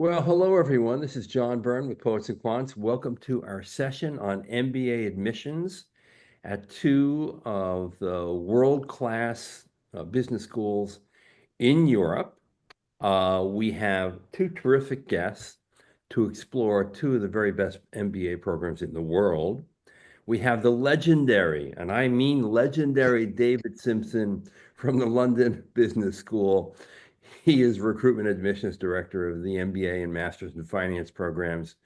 Well, hello everyone. This is John Byrne with Poets and Quants. Welcome to our session on MBA admissions at two of the world-class business schools in Europe. We have two terrific guests to explore two of the very best MBA programs in the world. We have the legendary, and I mean legendary, David Simpson from the London Business School. He is Recruitment Admissions Director of the MBA and Masters in Finance programs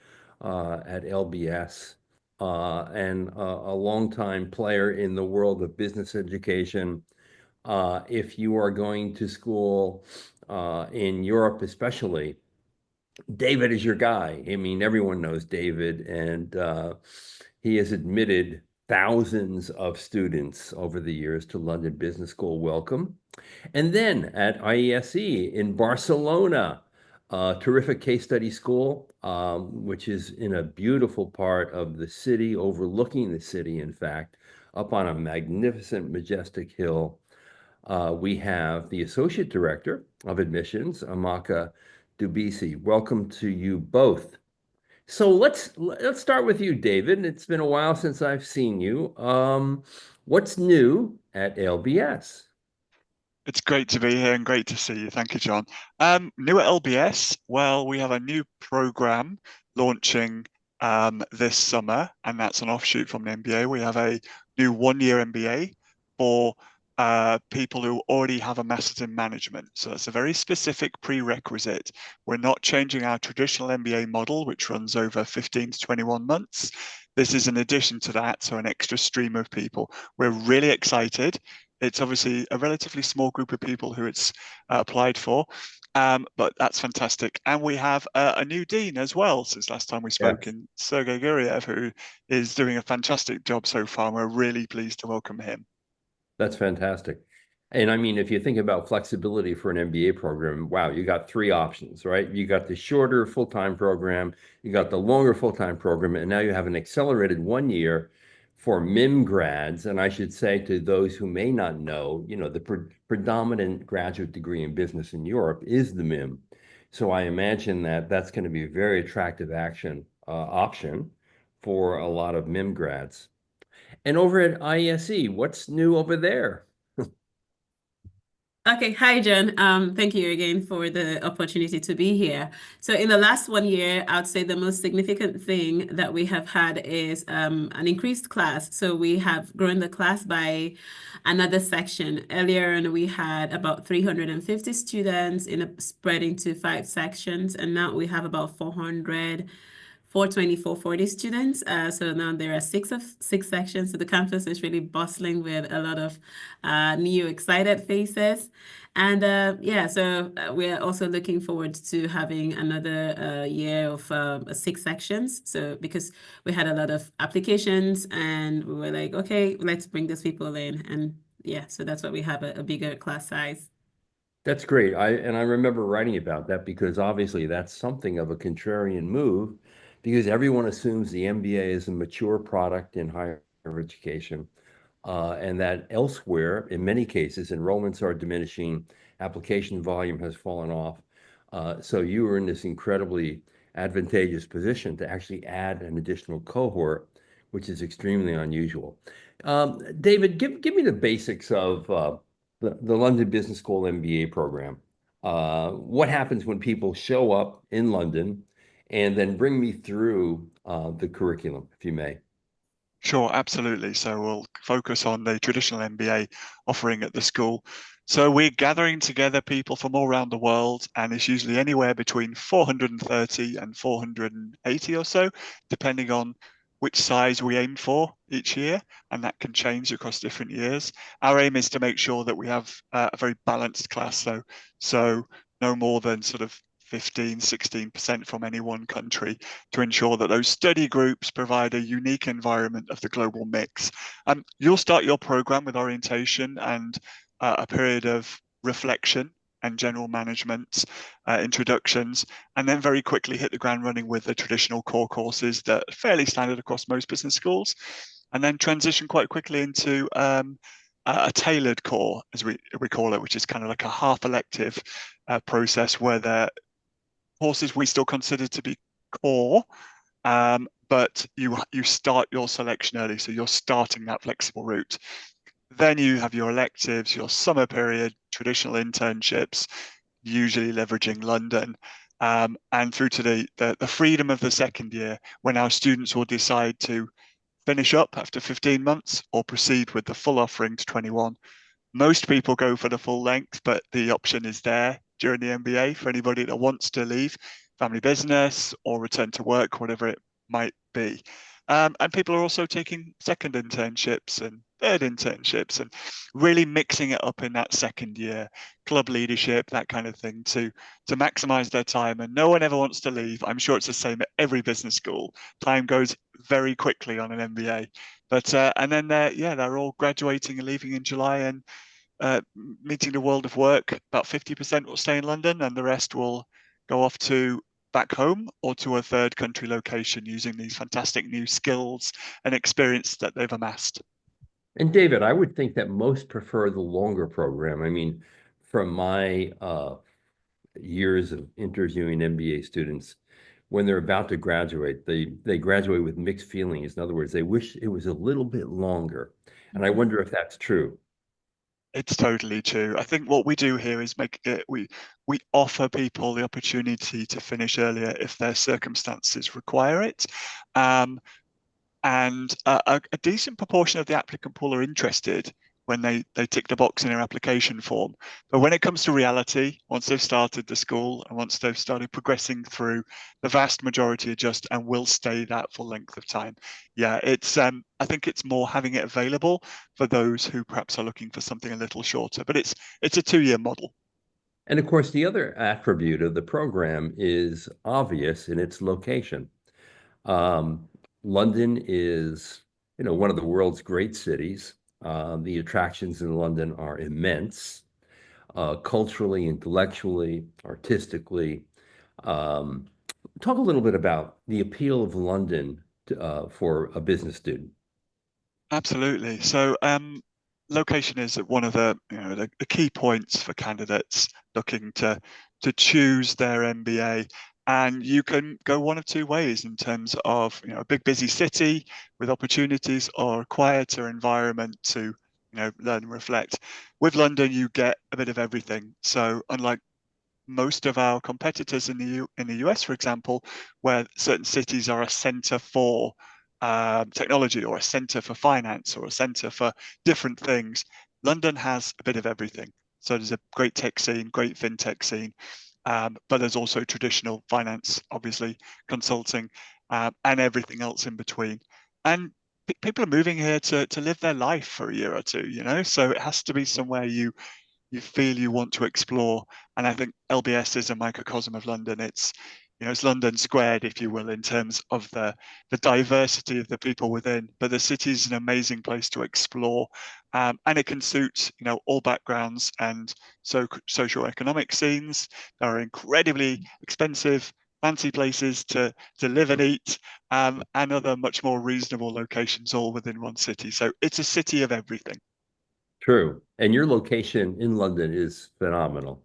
at LBS, and a longtime player in the world of business education. If you are going to school in Europe, especially, David is your guy. I mean, everyone knows David, and he has admitted thousands of students over the years to London Business School. Welcome. And then at IESE in Barcelona, a terrific case study school, which is in a beautiful part of the city, overlooking the city, in fact, up on a magnificent, majestic hill. We have the Associate Director of Admissions, Amaka Dubisi. Welcome to you both. So let's start with you, David. It's been a while since I've seen you. What's new at LBS? It's great to be here and great to see you. Thank you, John. New at LBS, well, we have a new program launching this summer, and that's an offshoot from the MBA. We have a new one-year MBA for people who already have a master's in management. So that's a very specific prerequisite. We're not changing our traditional MBA model, which runs over 15 to 21 months. This is an addition to that, so an extra stream of people. We're really excited. It's obviously a relatively small group of people who it's applied for, but that's fantastic. And we have a new dean as well since last time we spoke Yes. in Sergey Guriev, who is doing a fantastic job so far. And we're really pleased to welcome him. That's fantastic. And I mean, if you think about flexibility for an MBA program, wow, you got three options, right? You got the shorter full-time program, you got the longer full-time program, and now you have an accelerated 1 year for MIM grads. And I should say to those who may not know, the predominant graduate degree in business in Europe is the MIM. So I imagine that that's going to be a very attractive option for a lot of MIM grads. And over at ISE, what's new over there? Okay, hi John. Thank you again for the opportunity to be here. So in the last 1 year, I'd say the most significant thing that we have had is an increased class. So we have grown the class by another section. Earlier on, we had about 350 students spread into 5 sections, and now we have about 420, 440 students. So now there are six sections. So the campus is really bustling with a lot of new excited faces. And yeah, so we're also looking forward to having another year of 6 sections. So because we had a lot of applications and we were like, okay, let's bring these people in. And yeah, so that's why we have a bigger class size. That's great. I remember writing about that because obviously that's something of a contrarian move because everyone assumes the MBA is a mature product in higher education, and that elsewhere, in many cases, enrollments are diminishing, application volume has fallen off. So you were in this incredibly advantageous position to actually add an additional cohort, which is extremely unusual. David, give me the basics of the London Business School MBA program. What happens when people show up in London, and then bring me through the curriculum, if you may. Sure, absolutely. So we'll focus on the traditional MBA offering at the school. So we're gathering together people from all around the world, and it's usually anywhere between 430 and 480 or so, depending on which size we aim for each year, and that can change across different years. Our aim is to make sure that we have a very balanced class, so no more than sort of 15, 16% from any one country to ensure that those study groups provide a unique environment of the global mix. You'll start your program with orientation and a period of reflection and general management introductions, and then very quickly hit the ground running with the traditional core courses that are fairly standard across most business schools, and then transition quite quickly into a tailored core, as we call it, which is kind of like a half elective process where courses we still consider to be core, but you start your selection early, so you're starting that flexible route. Then you have your electives, your summer period, traditional internships, usually leveraging London, and through to the freedom of the second year, when our students will decide to finish up after 15 months or proceed with the full offering to 21. Most people go for the full length, but the option is there during the MBA for anybody that wants to leave family business or return to work, whatever it might be. And people are also taking second internships and third internships and really mixing it up in that second year, club leadership, that kind of thing, to maximize their time. And no one ever wants to leave. I'm sure it's the same at every business school. Time goes very quickly on an MBA. But and then they're all graduating and leaving in July and meeting the world of work. About 50% will stay in London, and the rest will go off to back home or to a third country location using these fantastic new skills and experience that they've amassed. And David, I would think that most prefer the longer program. I mean, from my years of interviewing MBA students, when they're about to graduate, they graduate with mixed feelings. In other words, they wish it was a little bit longer. And I wonder if that's true. It's totally true. I think what we do here is we offer people the opportunity to finish earlier if their circumstances require it. And a decent proportion of the applicant pool are interested when they tick the box in their application form. But when it comes to reality, once they've started the school and once they've started progressing through, the vast majority adjust and will stay that full length of time. Yeah, it's I think it's more having it available for those who perhaps are looking for something a little shorter, but it's a 2-year model. And of course, the other attribute of the program is obvious in its location. London is, one of the world's great cities. The attractions in London are immense, culturally, intellectually, artistically. Talk a little bit about the appeal of London for a business student. Absolutely. So location is one of the the key points for candidates looking to choose their MBA. And you can go one of two ways in terms of a big busy city with opportunities or a quieter environment to learn and reflect. With London, you get a bit of everything. So unlike most of our competitors in the US, for example, where certain cities are a center for technology or a center for finance or a center for different things, London has a bit of everything. So there's a great tech scene, great fintech scene, but there's also traditional finance, obviously, consulting, and everything else in between. And people are moving here to live their life for a year or two, so it has to be somewhere you feel you want to explore. And I think LBS is a microcosm of London. It's London squared, if you will, in terms of the diversity of the people within. But the city is an amazing place to explore, and it can suit all backgrounds and socio-economic scenes. There are incredibly expensive, fancy places to live and eat, and other much more reasonable locations all within one city. So it's a city of everything. True. And your location in London is phenomenal.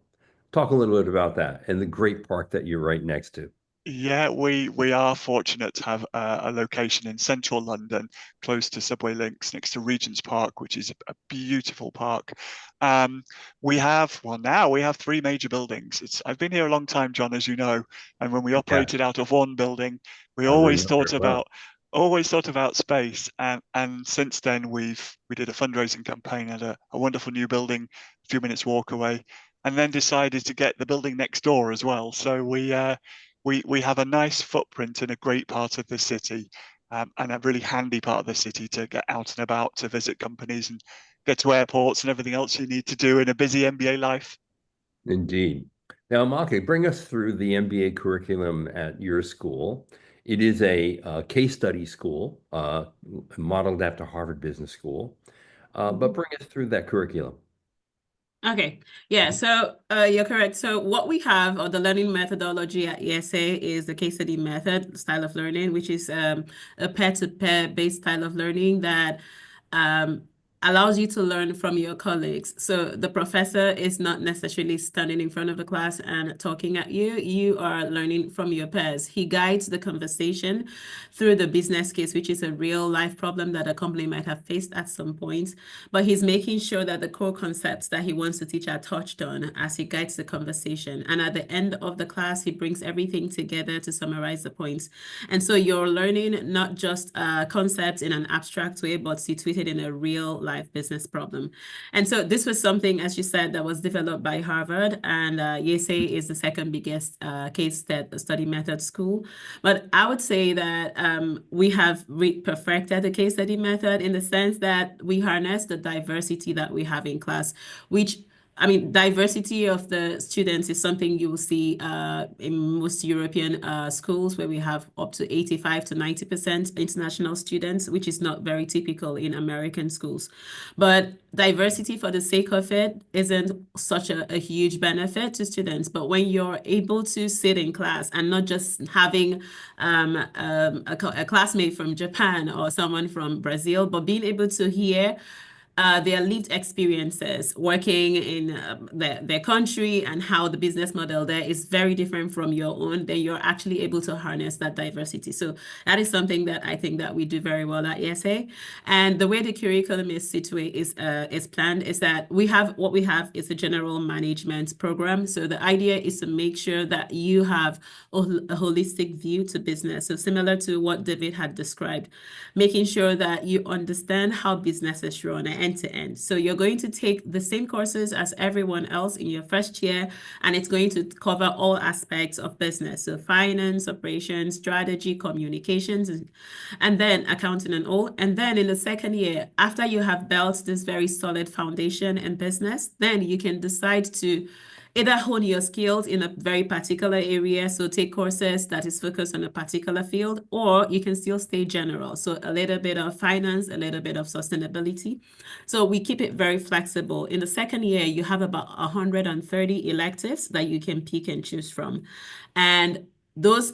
Talk a little bit about that and the great park that you're right next to. Yeah, we are fortunate to have a location in central London, close to subway links, next to Regent's Park, which is a beautiful park. Now we have 3 major buildings. I've been here a long time, John, as you know, and when we operated out of one building, we I always remember thought it well. about space, and since then we did a fundraising campaign at a wonderful new building a few minutes walk away, and then decided to get the building next door as well. So we have a nice footprint in a great part of the city, and a really handy part of the city to get out and about, to visit companies and get to airports and everything else you need to do in a busy MBA life. Indeed. Now, Maki, bring us through the MBA curriculum at your school. It is a case study school, modeled after Harvard Business School. But bring us through that curriculum. Okay, yeah, so you're correct. So what we have, or the learning methodology at IESE, is the case study method style of learning, which is a peer-to-peer based style of learning that allows you to learn from your colleagues. So the professor is not necessarily standing in front of the class and talking at you. You are learning from your peers. He guides the conversation through the business case, which is a real life problem that a company might have faced at some point. But he's making sure that the core concepts that he wants to teach are touched on as he guides the conversation. And at the end of the class, he brings everything together to summarize the points. And so you're learning not just concepts in an abstract way, but situated in a real life business problem. And so this was something, as you said, that was developed by Harvard, and IESE is the second biggest case study method school. But I would say that we have perfected the case study method in the sense that we harness the diversity that we have in class, which diversity of the students is something you will see in most European schools where we have up to 85 to 90% international students, which is not very typical in American schools. But diversity for the sake of it isn't such a huge benefit to students. But when you're able to sit in class and not just having a classmate from Japan or someone from Brazil, but being able to hear their lived experiences working in their country and how the business model there is very different from your own, then you're actually able to harness that diversity. So that is something that I think that we do very well at IESE. And the way the curriculum is planned is that we have is a general management program. So the idea is to make sure that you have a holistic view to business. So similar to what David had described, making sure that you understand how businesses run end to end. So you're going to take the same courses as everyone else in your first year, and it's going to cover all aspects of business. So finance, operations, strategy, communications, and then accounting and all. And then in the second year, after you have built this very solid foundation in business, then you can decide to either hone your skills in a very particular area, so take courses that is focused on a particular field, or you can still stay general. So a little bit of finance, a little bit of sustainability. So we keep it very flexible. In the second year, you have about 130 electives that you can pick and choose from. And those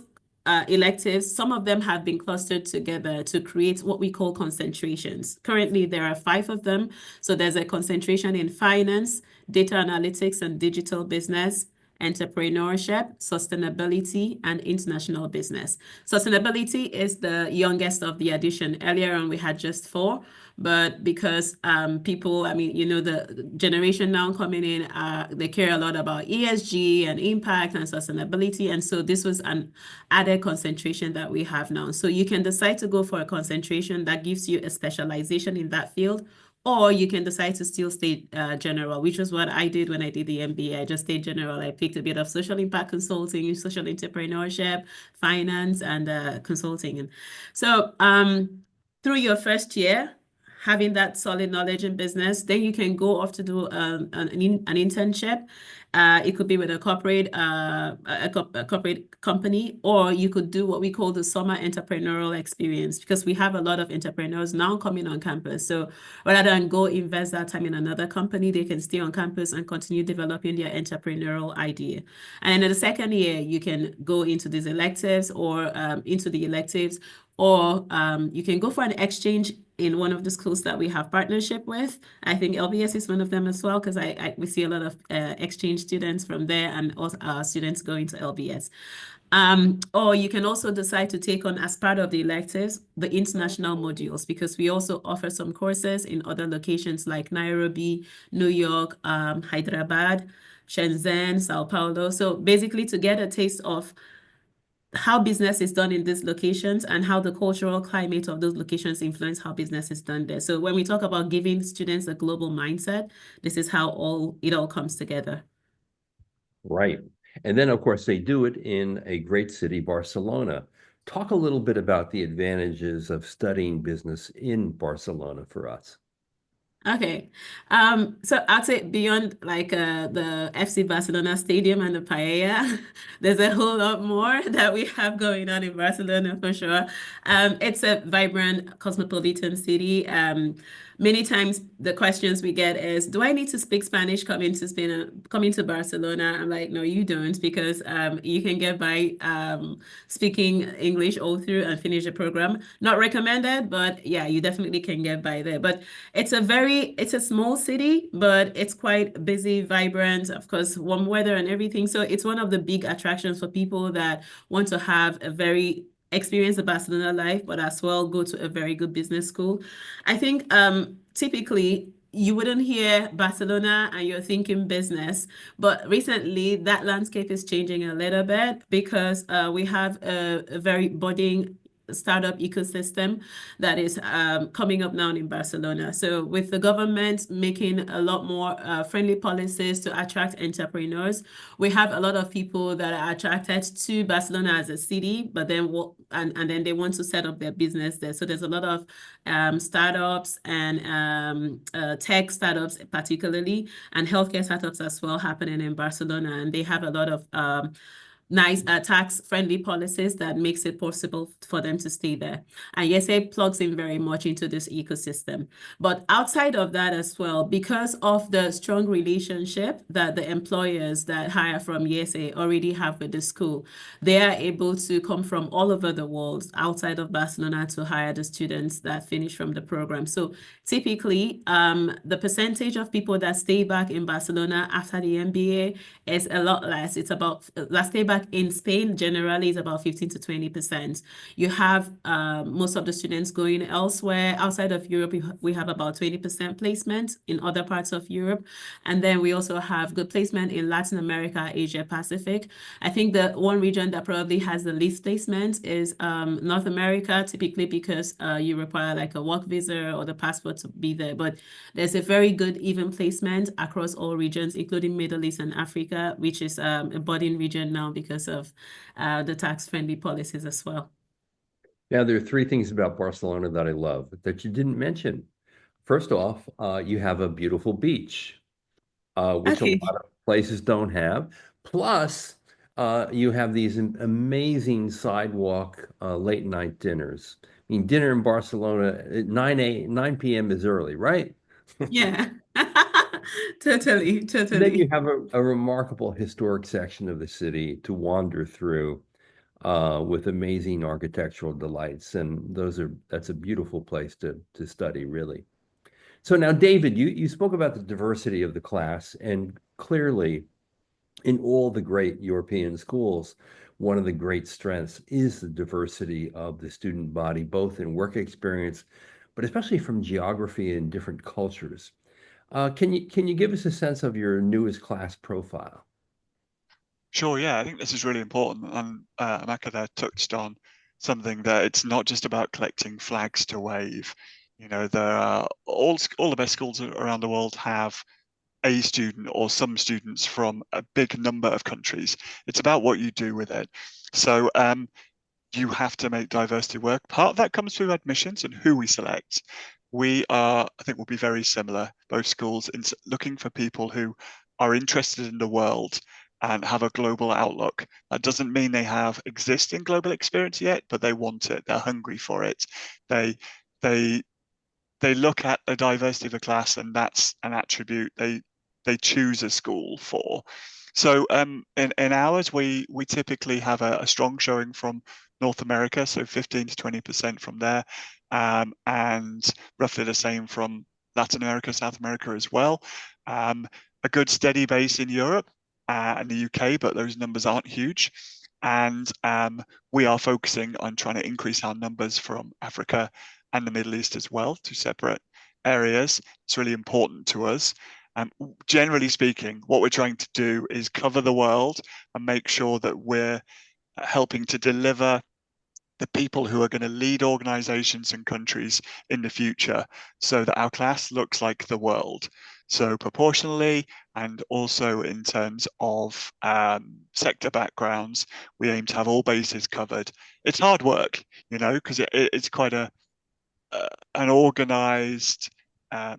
electives, some of them have been clustered together to create what we call concentrations. Currently, there are 5 of them. So there's a concentration in finance, data analytics and digital business, entrepreneurship, sustainability, and international business. Sustainability is the youngest of the addition. Earlier on, we had just 4. But because people, the generation now coming in, they care a lot about ESG and impact and sustainability. And so this was an added concentration that we have now. So you can decide to go for a concentration that gives you a specialization in that field, or you can decide to still stay general, which is what I did when I did the MBA. I just stayed general. I picked a bit of social impact consulting, social entrepreneurship, finance, and consulting. And so through your first year, having that solid knowledge in business, then you can go off to do an internship. It could be with a corporate company, or you could do what we call the summer entrepreneurial experience, because we have a lot of entrepreneurs now coming on campus. So rather than go invest that time in another company, they can stay on campus and continue developing their entrepreneurial idea. And in the second year, you can go into these electives or into the electives, or you can go for an exchange in one of the schools that we have partnership with. I think LBS is one of them as well, because we see a lot of exchange students from there, and also students going to LBS. Or you can also decide to take on, as part of the electives, the international modules, because we also offer some courses in other locations like Nairobi, New York, Hyderabad, Shenzhen, Sao Paulo. So basically to get a taste of how business is done in these locations and how the cultural climate of those locations influence how business is done there. So when we talk about giving students a global mindset, this is how it all comes together. Right. And then, of course, they do it in a great city, Barcelona. Talk a little bit about the advantages of studying business in Barcelona for us. Okay. So I'd say beyond like the FC Barcelona stadium and the paella, there's a whole lot more that we have going on in Barcelona for sure. It's a vibrant cosmopolitan city. many times the questions we get is, do I need to speak Spanish coming to Spain, coming to Barcelona? I'm like, no, you don't, because you can get by speaking English all through and finish the program. Not recommended, but yeah, you definitely can get by there. But it's a small city, but it's quite busy, vibrant, of course, warm weather and everything. So it's one of the big attractions for people that want to have a very experience the Barcelona life, but as well go to a very good business school. I think typically you wouldn't hear Barcelona and you're thinking business, but recently that landscape is changing a little bit because we have a very budding startup ecosystem that is coming up now in Barcelona. So with the government making a lot more friendly policies to attract entrepreneurs, we have a lot of people that are attracted to Barcelona as a city, but then and then they want to set up their business there. So there's a lot of startups and tech startups particularly, and healthcare startups as well happening in Barcelona. And they have a lot of nice tax-friendly policies that makes it possible for them to stay there. And IESE plugs in very much into this ecosystem. But outside of that as well, because of the strong relationship that the employers that hire from IESE already have with the school, they are able to come from all over the world outside of Barcelona to hire the students that finish from the program. So typically, the percentage of people that stay back in Barcelona after the MBA is a lot less. It's about, that stay back in Spain generally is about 15 to 20%. You have most of the students going elsewhere. Outside of Europe, we have about 20% placement in other parts of Europe. And then we also have good placement in Latin America, Asia Pacific. I think the one region that probably has the least placement is North America, typically because you require like a work visa or the passport to be there. But there's a very good even placement across all regions, including Middle East and Africa, which is a budding region now because of the tax-friendly policies as well. Now, there are three things about Barcelona that I love that you didn't mention. First off, you have a beautiful beach, which a lot of places don't have. Plus, you have these amazing sidewalk late night dinners. I mean, dinner in Barcelona at 9 p.m. is early, right? Yeah, totally, And then you totally. have a remarkable historic section of the city to wander through with amazing architectural delights. And that's a beautiful place to study, really. So now, David, you spoke about the diversity of the class, and clearly in all the great European schools, one of the great strengths is the diversity of the student body, both in work experience, but especially from geography and different cultures. Can you give us a sense of your newest class profile? Sure, yeah, I think this is really important. And Amaka there touched on something that it's not just about collecting flags to wave. You know, there are all the best schools around the world have a student or some students from a big number of countries. It's about what you do with it. So you have to make diversity work. Part of that comes through admissions and who we select. I think we'll be very similar, both schools, in looking for people who are interested in the world and have a global outlook. That doesn't mean they have existing global experience yet, but they want it. They're hungry for it. They look at the diversity of a class, and that's an attribute they choose a school for. So in ours, we typically have a strong showing from North America, so 15 to 20% from there, and roughly the same from Latin America, South America as well. A good steady base in Europe and the UK, but those numbers aren't huge. And we are focusing on trying to increase our numbers from Africa and the Middle East as well, two separate areas. It's really important to us. Generally speaking, what we're trying to do is cover the world and make sure that we're helping to deliver the people who are going to lead organizations and countries in the future so that our class looks like the world. So proportionally, and also in terms of sector backgrounds, we aim to have all bases covered. It's hard work, you know, because it's quite an organized,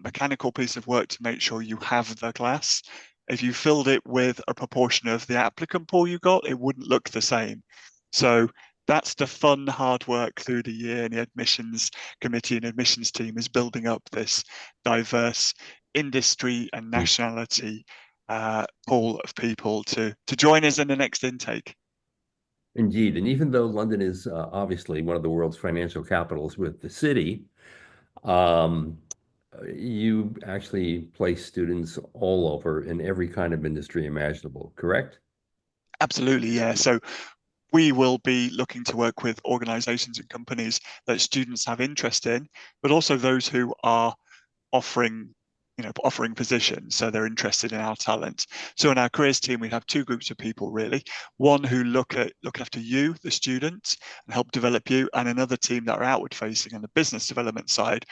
mechanical piece of work to make sure you have the class. If you filled it with a proportion of the applicant pool you got, it wouldn't look the same. So that's the fun, hard work through the year. And the admissions committee and admissions team is building up this diverse industry and nationality pool of people to join us in the next intake. Indeed. And even though London is obviously one of the world's financial capitals with the city, um, you actually place students all over in every kind of industry imaginable, correct? Absolutely, yeah. So we will be looking to work with organizations and companies that students have interest in, but also those who are offering positions, so they're interested in our talent. So in our careers team, we have two groups of people really. One who look after you, the student, and help develop you, and another team that are outward facing on the business development side,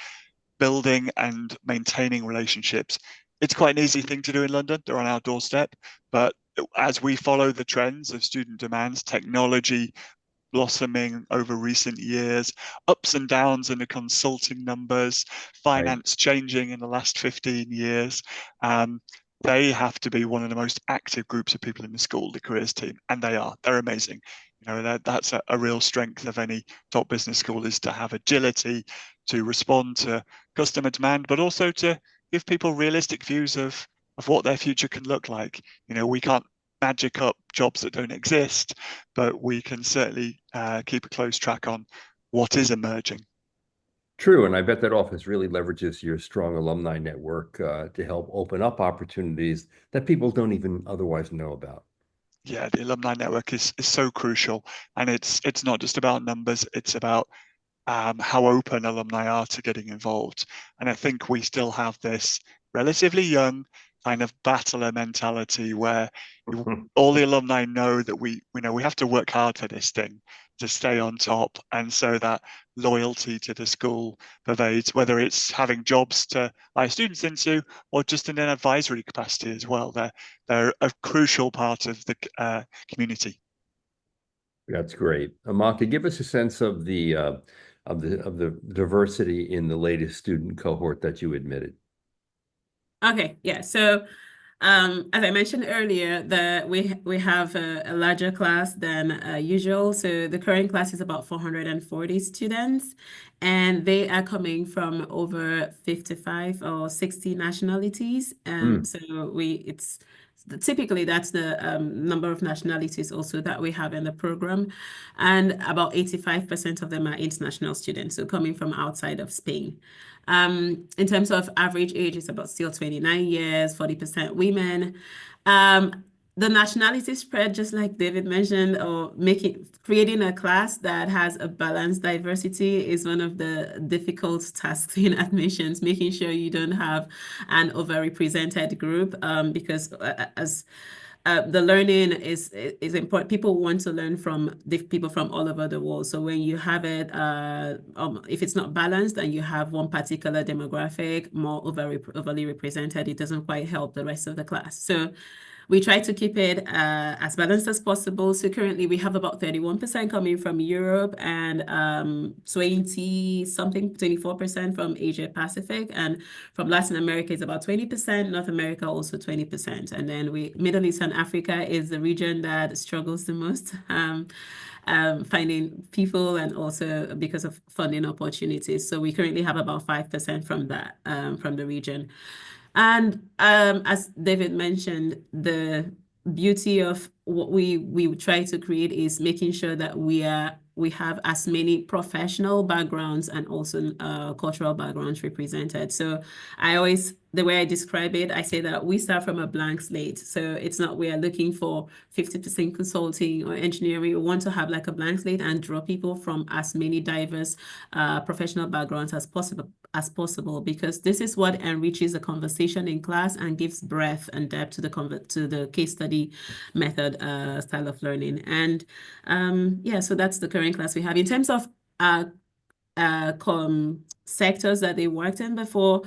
building and maintaining relationships. It's quite an easy thing to do in London. They're on our doorstep, but as we follow the trends of student demands, technology blossoming over recent years, ups and downs in the consulting numbers, finance changing in the last 15 years. They have to be one of the most active groups of people in the school, the careers team, and they are. They're amazing. That's a real strength of any top business school, is to have agility, to respond to customer demand, but also to give people realistic views of what their future can look like. We can't magic up jobs that don't exist, but we can certainly keep a close track on what is emerging. True, and I bet that office really leverages your strong alumni network to help open up opportunities that people don't even otherwise know about. Yeah, the alumni network is so crucial, and it's not just about numbers, it's about how open alumni are to getting involved. And I think we still have this relatively young kind of battler mentality where all the alumni know that we have to work hard for this thing to stay on top. And so that loyalty to the school pervades, whether it's having jobs to hire students into or just in an advisory capacity as well. They're a crucial part of the community. That's great. Amaka, give us a sense of the diversity in the latest student cohort that you admitted. Okay, yeah. So as I mentioned earlier, we have a larger class than usual. So the current class is about 440 students, and they are coming from over 55 or 60 nationalities. So it's typically that's the number of nationalities also that we have in the program, and about 85% of them are international students, so coming from outside of Spain. In terms of average age, it's about still 29 years, 40% women. The nationality spread, just like David mentioned, or creating a class that has a balanced diversity is one of the difficult tasks in admissions, making sure you don't have an overrepresented group, because as the learning is important. People want to learn from people from all over the world. So when you have it, if it's not balanced and you have one particular demographic more overly represented, it doesn't quite help the rest of the class. So we try to keep it as balanced as possible. So currently we have about 31% coming from Europe and 24% from Asia Pacific, and from Latin America is about 20%, North America also 20%. And then Middle East and Africa is the region that struggles the most. Finding people and also because of funding opportunities. So we currently have about 5% from that, from the region. And as David mentioned, the beauty of what we try to create is making sure that we have as many professional backgrounds and also cultural backgrounds represented. So the way I describe it, I say that we start from a blank slate. So it's not we are looking for 50% consulting or engineering. We want to have like a blank slate and draw people from as many diverse professional backgrounds as possible, because this is what enriches the conversation in class and gives breadth and depth to the case study method style of learning. And yeah, so that's the current class we have. In terms of sectors that they worked in before,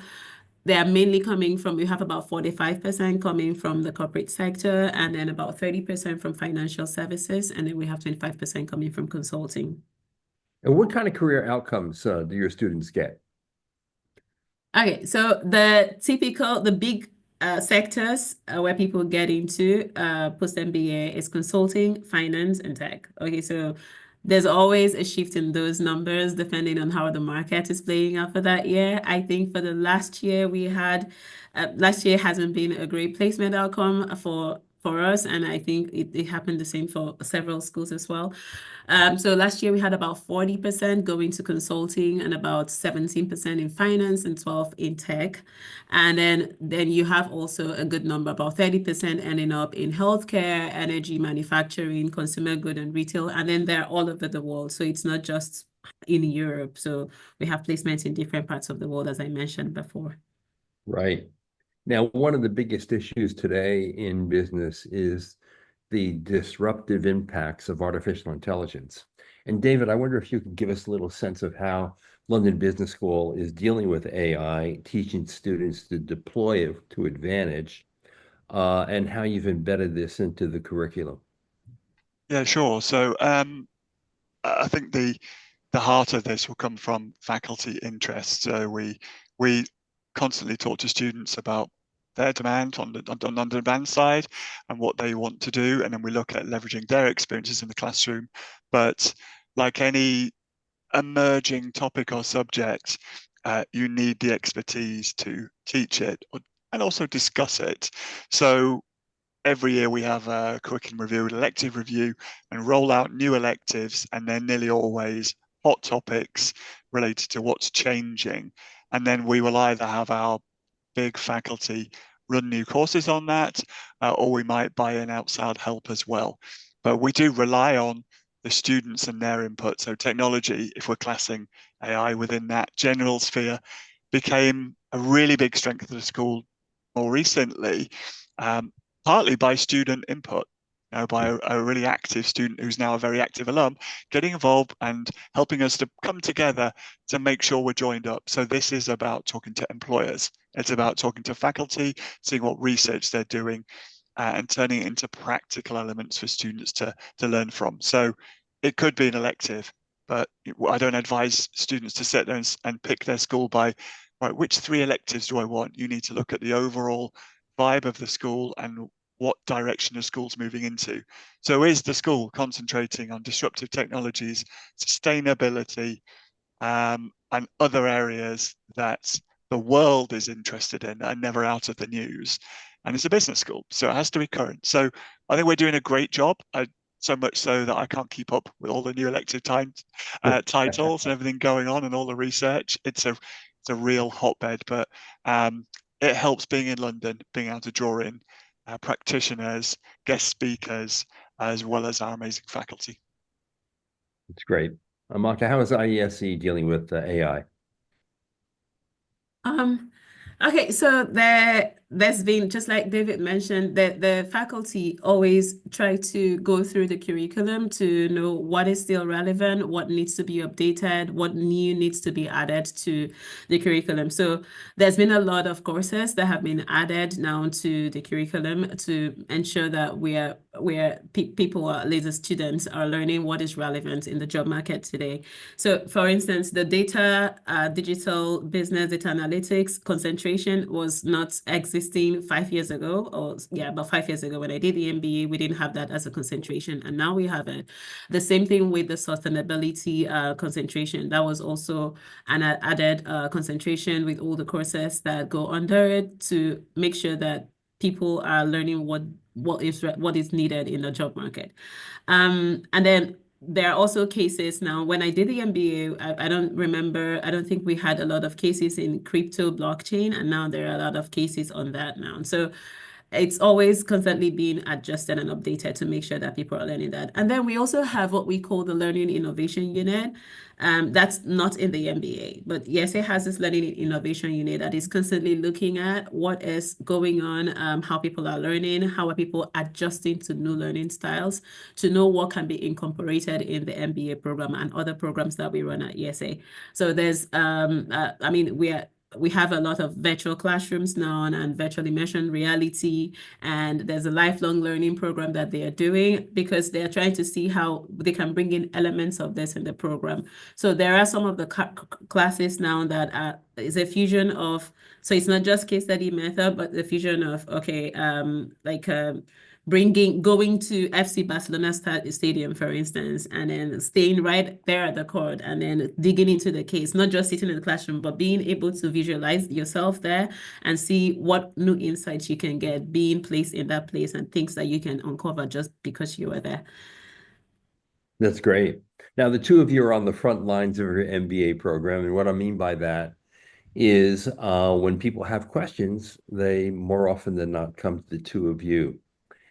they are mainly coming from, we have about 45% coming from the corporate sector, and then about 30% from financial services, and then we have 25% coming from consulting. And what kind of career outcomes do your students get? Okay, so the big sectors where people get into post-MBA is consulting, finance, and tech. Okay, so there's always a shift in those numbers depending on how the market is playing out for that year. I think for the last year we had, last year hasn't been a great placement outcome for us, and I think it happened the same for several schools as well. So last year we had about 40% going to consulting and about 17% in finance and 12 in tech. And then you have also a good number, about 30% ending up in healthcare, energy, manufacturing, consumer good and retail. And then they're all over the world. So it's not just in Europe. So we have placements in different parts of the world, as I mentioned before. Right. Now, one of the biggest issues today in business is the disruptive impacts of artificial intelligence. And David, I wonder if you could give us a little sense of how London Business School is dealing with AI, teaching students to deploy it to advantage, and how you've embedded this into the curriculum. Yeah, sure. So I think the heart of this will come from faculty interest. So we constantly talk to students about their demand on the demand side and what they want to do, and then we look at leveraging their experiences in the classroom. But like any emerging topic or subject, you need the expertise to teach it and also discuss it. So every year we have a curriculum review, an elective review, and roll out new electives, and they're nearly always hot topics related to what's changing. And then we will either have our big faculty run new courses on that, or we might buy in outside help as well. But we do rely on the students and their input. So technology, if we're classing AI within that general sphere, became a really big strength of the school more recently, partly by student input. By a really active student who's now a very active alum, getting involved and helping us to come together to make sure we're joined up. So this is about talking to employers. It's about talking to faculty, seeing what research they're doing, and turning it into practical elements for students to learn from. So it could be an elective, but I don't advise students to sit there and pick their school by, right, which 3 electives do I want? You need to look at the overall vibe of the school and what direction the school's moving into. So is the school concentrating on disruptive technologies, sustainability, and other areas that the world is interested in and never out of the news? And it's a business school, so it has to be current. So I think we're doing a great job, so much so that I can't keep up with all the new elective titles and everything going on and all the research. It's a real hotbed, but it helps being in London, being able to draw in practitioners, guest speakers, as well as our amazing faculty. It's great. Amaka, how is IESE dealing with AI? Okay, so there's been, just like David mentioned, that the faculty always try to go through the curriculum to know what is still relevant, what needs to be updated, what new needs to be added to the curriculum. So there's been a lot of courses that have been added now to the curriculum to ensure that people, at least the students, are learning what is relevant in the job market today. So for instance, the data, digital business, data analytics concentration was not existing 5 years ago, or yeah, about 5 years ago when I did the MBA, we didn't have that as a concentration, and now we have it. The same thing with the sustainability concentration. That was also an added concentration with all the courses that go under it to make sure that people are learning what is needed in the job market. And then there are also cases now. When I did the MBA, I don't think we had a lot of cases in crypto blockchain, and now there are a lot of cases on that now. So it's always constantly being adjusted and updated to make sure that people are learning that. And then we also have what we call the Learning Innovation Unit. That's not in the MBA, but yes, it has this Learning Innovation Unit that is constantly looking at what is going on, how people are learning, how are people adjusting to new learning styles, to know what can be incorporated in the MBA program and other programs that we run at IESE. So there's, I mean, we have a lot of virtual classrooms now and virtual immersion reality, and there's a lifelong learning program that they are doing because they are trying to see how they can bring in elements of this in the program. So there are some of the classes now that is a fusion of, so it's not just case study method, but the fusion of, okay, going to FC Barcelona stadium, for instance, and then staying right there at the court and then digging into the case, not just sitting in the classroom, but being able to visualize yourself there and see what new insights you can get being placed in that place and things that you can uncover just because you were there. That's great. Now, the two of you are on the front lines of your MBA program. And what I mean by that is when people have questions, they more often than not come to the two of you.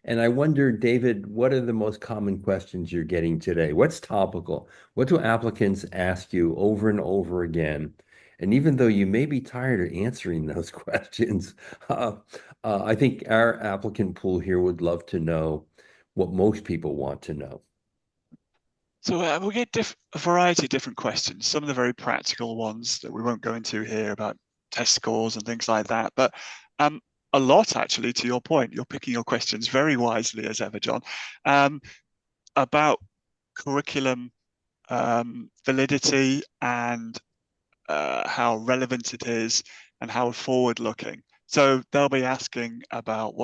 And I wonder, David, what are the most common questions you're getting today? What's topical? What do applicants ask you over and over again? And even though you may be tired of answering those questions, I think our applicant pool here would love to know what most people want to know. So we get a variety of different questions. Some of the very practical ones that we won't go into here about test scores and things like that. But a lot, actually, to your point, you're picking your questions very wisely as ever, John, about curriculum validity and how relevant it is and how forward-looking. So they'll be asking about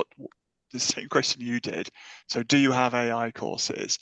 the same question you did. So do you have AI courses?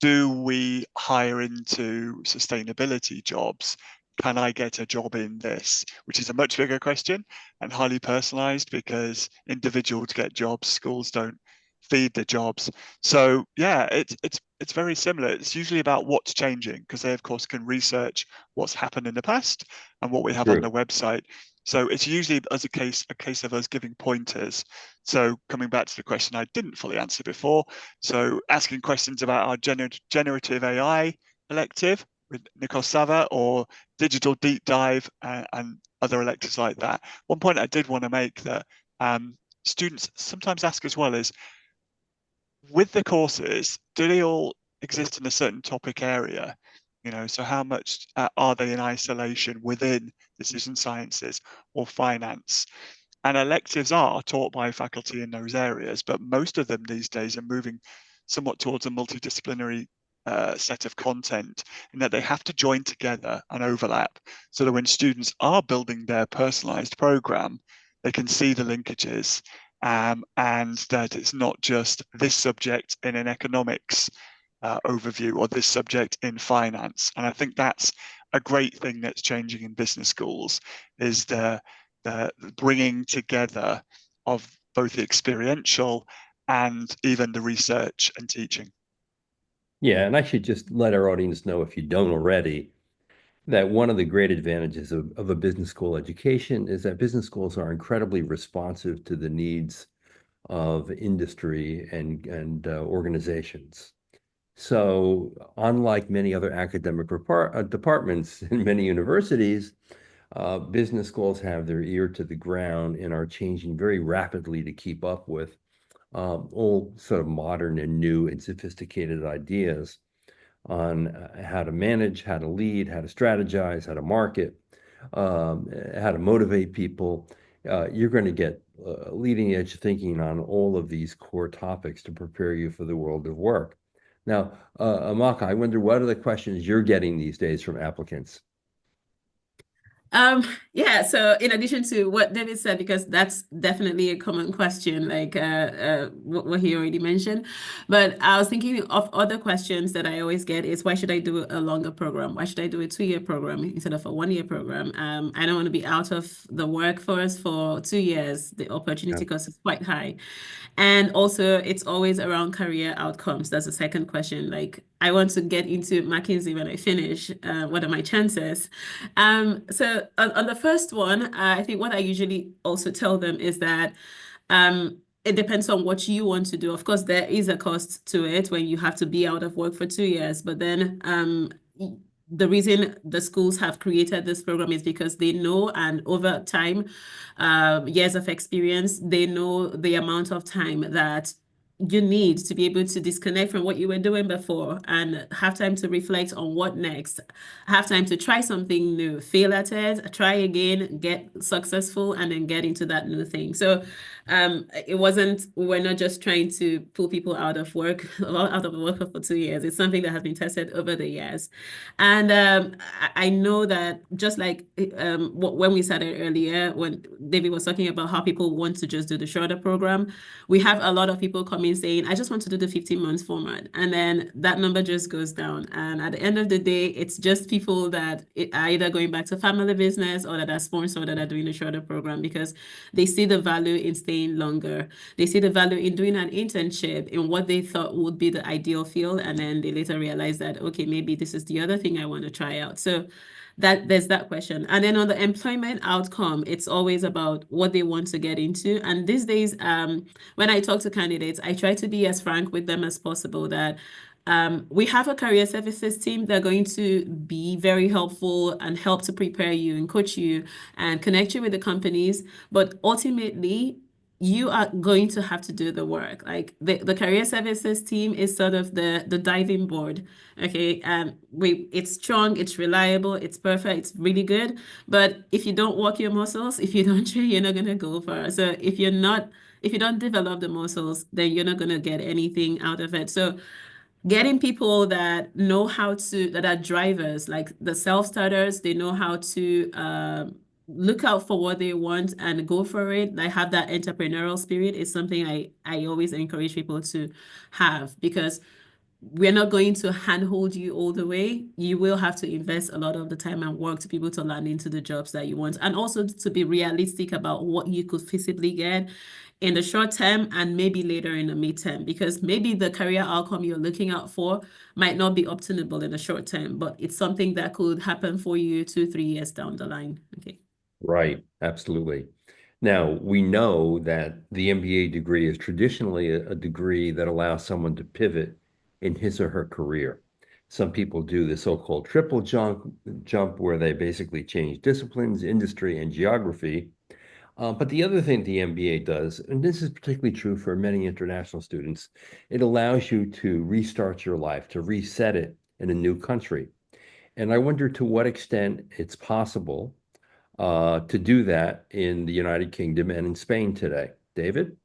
Do we hire into sustainability jobs? Can I get a job in this? Which is a much bigger question and highly personalized because individuals get jobs, schools don't feed the jobs. So yeah, it's very similar. It's usually about what's changing because they of course can research what's happened in the past and what we have on the website. So it's usually as a case of us giving pointers. So coming back to the question I didn't fully answer before, so asking questions about our generative AI elective with Nicole Sava or digital deep dive and other electives like that. One point I did want to make that students sometimes ask as well is, with the courses, do they all exist in a certain topic area? You know, so how much are they in isolation within decision sciences or finance? And electives are taught by faculty in those areas, but most of them these days are moving somewhat towards a multidisciplinary set of content, in that they have to join together and overlap so that when students are building their personalized program, they can see the linkages and that it's not just this subject in an economics overview or this subject in finance. And I think that's a great thing that's changing in business schools, is the bringing together of both the experiential and even the research and teaching. Yeah, and I should just let our audience know, if you don't already, that one of the great advantages of a business school education is that business schools are incredibly responsive to the needs of industry and organizations. So unlike many other academic departments in many universities, business schools have their ear to the ground and are changing very rapidly to keep up with all sort of modern and new and sophisticated ideas on how to manage, how to lead, how to strategize, how to market, how to motivate people. You're going to get leading edge thinking on all of these core topics to prepare you for the world of work. Now, Amaka, I wonder what are the questions you're getting these days from applicants? Yeah, so in addition to what David said, because that's definitely a common question, like what he already mentioned, but I was thinking of other questions that I always get is, why should I do a longer program? Why should I do a 2-year program instead of a 1-year program? I don't want to be out of the workforce for 2 years. The opportunity cost is quite high. And also, it's always around career outcomes. That's the second question. Like, I want to get into McKinsey when I finish. What are my chances? So on the first one, I think what I usually also tell them is that it depends on what you want to do. Of course, there is a cost to it when you have to be out of work for 2 years, but then the reason the schools have created this program is because they know, and over time, years of experience, they know the amount of time that you need to be able to disconnect from what you were doing before and have time to reflect on what next, have time to try something new, fail at it, try again, get successful, and then get into that new thing. So We're not just trying to pull people out of work, out of the work for 2 years. It's something that has been tested over the years. And I know that just like when we started earlier, when David was talking about how people want to just do the shorter program, we have a lot of people coming saying, I just want to do the 15 months format. And then that number just goes down. And at the end of the day, it's just people that are either going back to family business or that are sponsored that are doing the shorter program because they see the value in staying longer. They see the value in doing an internship in what they thought would be the ideal field. And then they later realize that, okay, maybe this is the other thing I want to try out. So there's that question. And then on the employment outcome, it's always about what they want to get into. And these days, when I talk to candidates, I try to be as frank with them as possible that we have a career services team that are going to be very helpful and help to prepare you and coach you and connect you with the companies. But ultimately, you are going to have to do the work. Like the career services team is sort of the diving board. Okay. It's strong, it's reliable, it's perfect, it's really good. But if you don't work your muscles, if you don't train, you're not gonna go far. So if you don't develop the muscles, then you're not gonna get anything out of it. So getting people that know how to, that are drivers, like the self-starters, they know how to look out for what they want and go for it. Like have that entrepreneurial spirit is something I always encourage people to have because we're not going to handhold you all the way. You will have to invest a lot of the time and work to be able to land into the jobs that you want, and also to be realistic about what you could feasibly get in the short term and maybe later in the midterm, because maybe the career outcome you're looking out for might not be obtainable in the short term, but it's something that could happen for you 2, 3 years down the line. Okay. Right, absolutely. Now, we know that the MBA degree is traditionally a degree that allows someone to pivot in his or her career. Some people do the so-called triple jump where they basically change disciplines, industry, and geography. But the other thing the MBA does, and this is particularly true for many international students, it allows you to restart your life, to reset it in a new country. And I wonder to what extent it's possible to do that in the United Kingdom and in Spain today. David?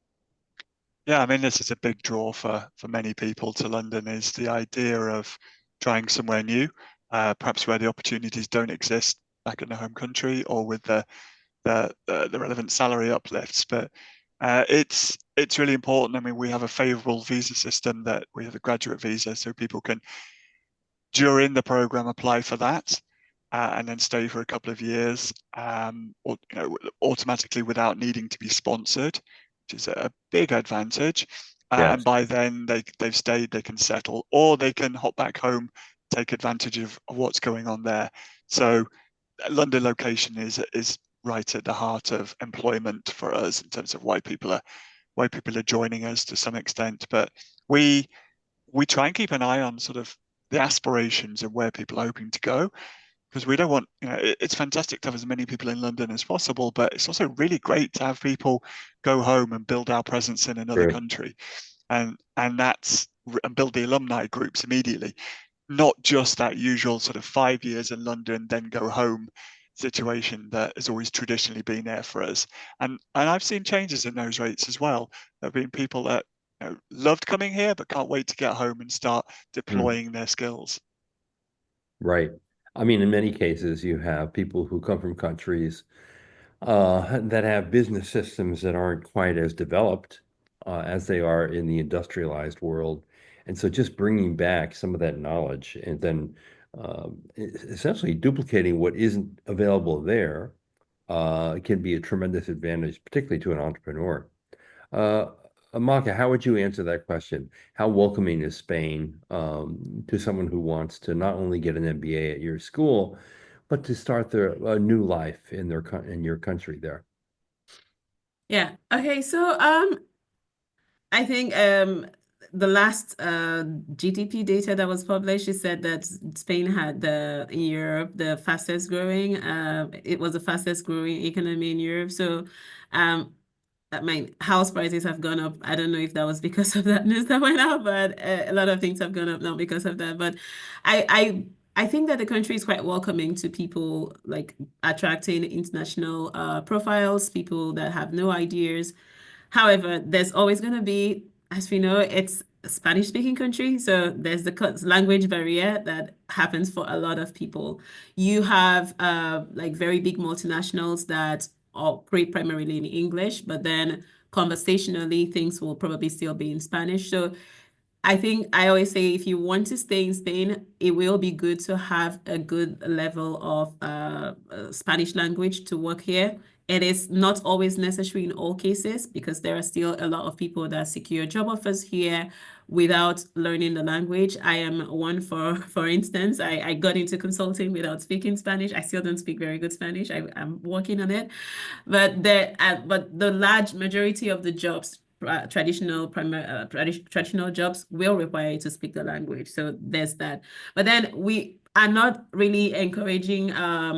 Yeah, I mean, this is a big draw for many people to London is the idea of trying somewhere new, perhaps where the opportunities don't exist back in the home country or with the relevant salary uplifts. But it's really important. I mean, we have a favourable visa system that we have a graduate visa, so people can during the program apply for that. And then stay for a couple of years, or automatically without needing to be sponsored, which is a big advantage. Yes. And by then they've stayed, they can settle, or they can hop back home, take advantage of what's going on there. So London location is right at the heart of employment for us in terms of why people are joining us to some extent. But we try and keep an eye on sort of the aspirations of where people are hoping to go, because we don't want, it's fantastic to have as many people in London as possible, but it's also really great to have people go home and build our presence in another country, and build the alumni groups immediately, not just that usual sort of 5 years in London then go home situation that has always traditionally been there for us. And I've seen changes in those rates as well. There have been people that loved coming here but can't wait to get home and start deploying their skills. Right. I mean, in many cases, you have people who come from countries that have business systems that aren't quite as developed as they are in the industrialized world. And so just bringing back some of that knowledge and then essentially duplicating what isn't available there can be a tremendous advantage, particularly to an entrepreneur. Amaka, how would you answer that question? How welcoming is Spain to someone who wants to not only get an MBA at your school, but to start a new life in your country there? Yeah. Okay. So I think the last GDP data that was published, it said that Spain had in Europe the fastest growing. It was the fastest growing economy in Europe. So my house prices have gone up. I don't know if that was because of that news that went out, but a lot of things have gone up now because of that. But I think that the country is quite welcoming to people, like attracting international profiles, people that have no ideas. However, there's always going to be, as we know, it's a Spanish-speaking country, so there's the language barrier that happens for a lot of people. You have like very big multinationals that operate primarily in English, but then conversationally, things will probably still be in Spanish. So I think I always say if you want to stay in Spain, it will be good to have a good level of Spanish language to work here. It is not always necessary in all cases because there are still a lot of people that secure job offers here without learning the language. I am one for instance, I got into consulting without speaking Spanish. I still don't speak very good Spanish. I'm working on it. But the large majority of the jobs, traditional jobs will require you to speak the language. So there's that. But then we are not really encouraging our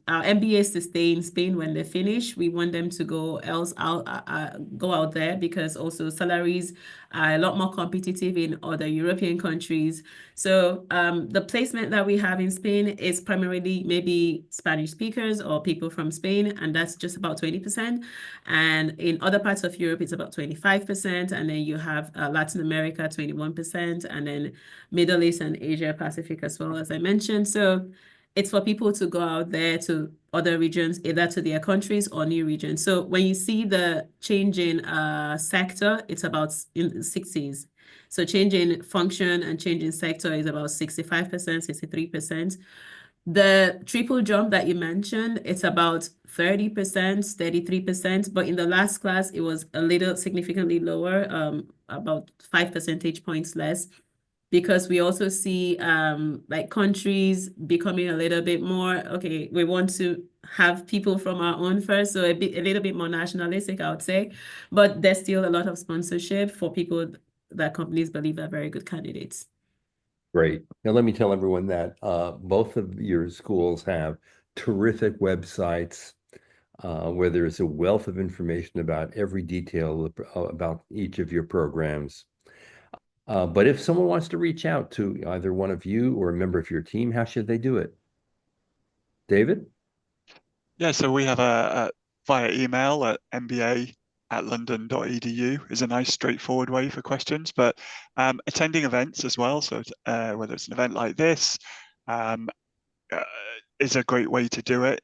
MBAs to stay in Spain when they finish. We want them to go out there because also salaries are a lot more competitive in other European countries. So the placement that we have in Spain is primarily maybe Spanish speakers or people from Spain, and that's just about 20%. And in other parts of Europe, it's about 25%. And then you have Latin America, 21%, and then Middle East and Asia Pacific as well, as I mentioned. So it's for people to go out there to other regions, either to their countries or new regions. So when you see the change in sector, it's about in the 60s. So change in function and change in sector is about 65%, 63%. The triple jump that you mentioned, it's about 30%, 33%, but in the last class, it was a little significantly lower, about 5 percentage points less, because we also see like countries becoming a little bit more, okay, we want to have people from our own first, so a little bit more nationalistic, I would say, but there's still a lot of sponsorship for people that companies believe are very good candidates. Great. Now, let me tell everyone that both of your schools have terrific websites where there's a wealth of information about every detail about each of your programs. But if someone wants to reach out to either one of you or a member of your team, how should they do it? David? Yeah, so we have a via email at mba@london.edu is a nice straightforward way for questions, but attending events as well. So whether it's an event like this is a great way to do it.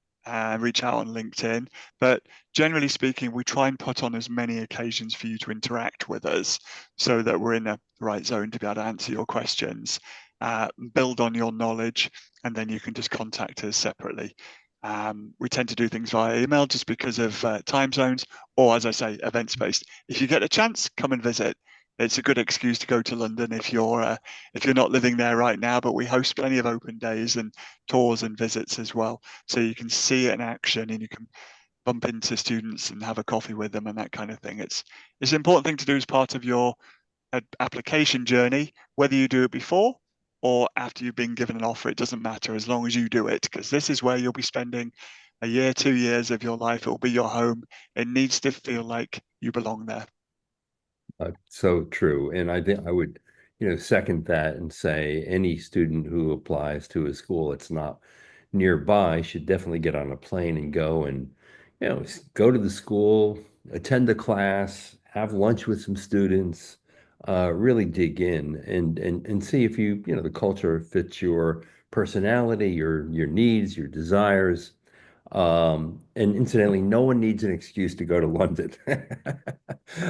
Reach out on LinkedIn. But generally speaking, we try and put on as many occasions for you to interact with us so that we're in the right zone to be able to answer your questions, build on your knowledge, and then you can just contact us separately. We tend to do things via email just because of time zones, or as I say, events-based. If you get a chance, come and visit. It's a good excuse to go to London if you're not living there right now, but we host plenty of open days and tours and visits as well. So you can see it in action and you can bump into students and have a coffee with them and that kind of thing. It's an important thing to do as part of your application journey, whether you do it before or after you've been given an offer. It doesn't matter as long as you do it, because this is where you'll be spending a year, 2 years of your life. It will be your home. It needs to feel like you belong there. So true. And I think I would, second that and say any student who applies to a school that's not nearby should definitely get on a plane and go and, go to the school, attend the class, have lunch with some students, really dig in and see if the culture fits your personality, your needs, your desires. And incidentally, no one needs an excuse to go to London.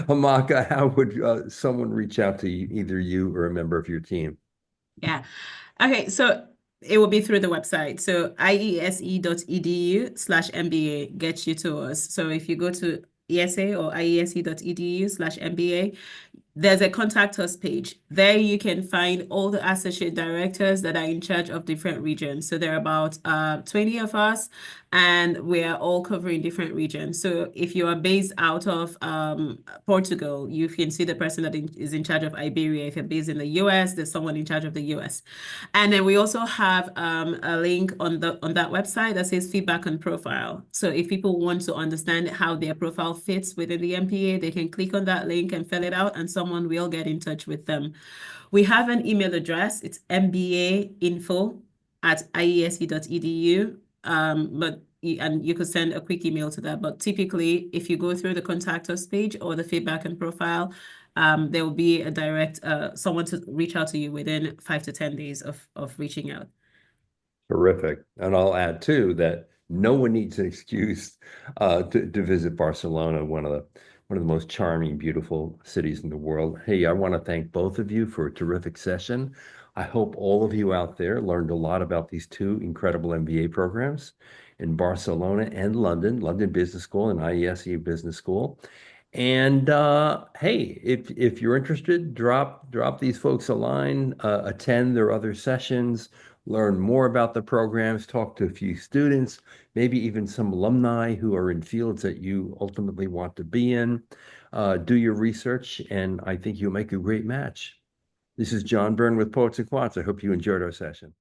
Hamaka, how would someone reach out to either you or a member of your team? Yeah. Okay, so it will be through the website. So iese.edu/MBA gets you to us. So if you go to IESE or iese.edu/MBA, there's a contact us page. There you can find all the associate directors that are in charge of different regions. So there are about 20 of us, and we are all covering different regions. So if you are based out of Portugal, you can see the person that is in charge of Iberia. If you're based in the US, there's someone in charge of the US. And then we also have a link on that website that says feedback and profile. So if people want to understand how their profile fits within the MBA, they can click on that link and fill it out, and someone will get in touch with them. We have an email address. It's mbainfo@iese.edu. But and you could send a quick email to that. But typically, if you go through the contact us page or the feedback and profile, there will be a direct someone to reach out to you within 5 to 10 days of reaching out. Terrific. And I'll add too that no one needs an excuse to visit Barcelona, one of the most charming, beautiful cities in the world. Hey, I want to thank both of you for a terrific session. I hope all of you out there learned a lot about these two incredible MBA programs in Barcelona and London Business School and IESE Business School. And hey, if you're interested, drop these folks a line, attend their other sessions, learn more about the programs, talk to a few students, maybe even some alumni who are in fields that you ultimately want to be in. Do your research, and I think you'll make a great match. This is John Byrne with Poets and Quants. I hope you enjoyed our session.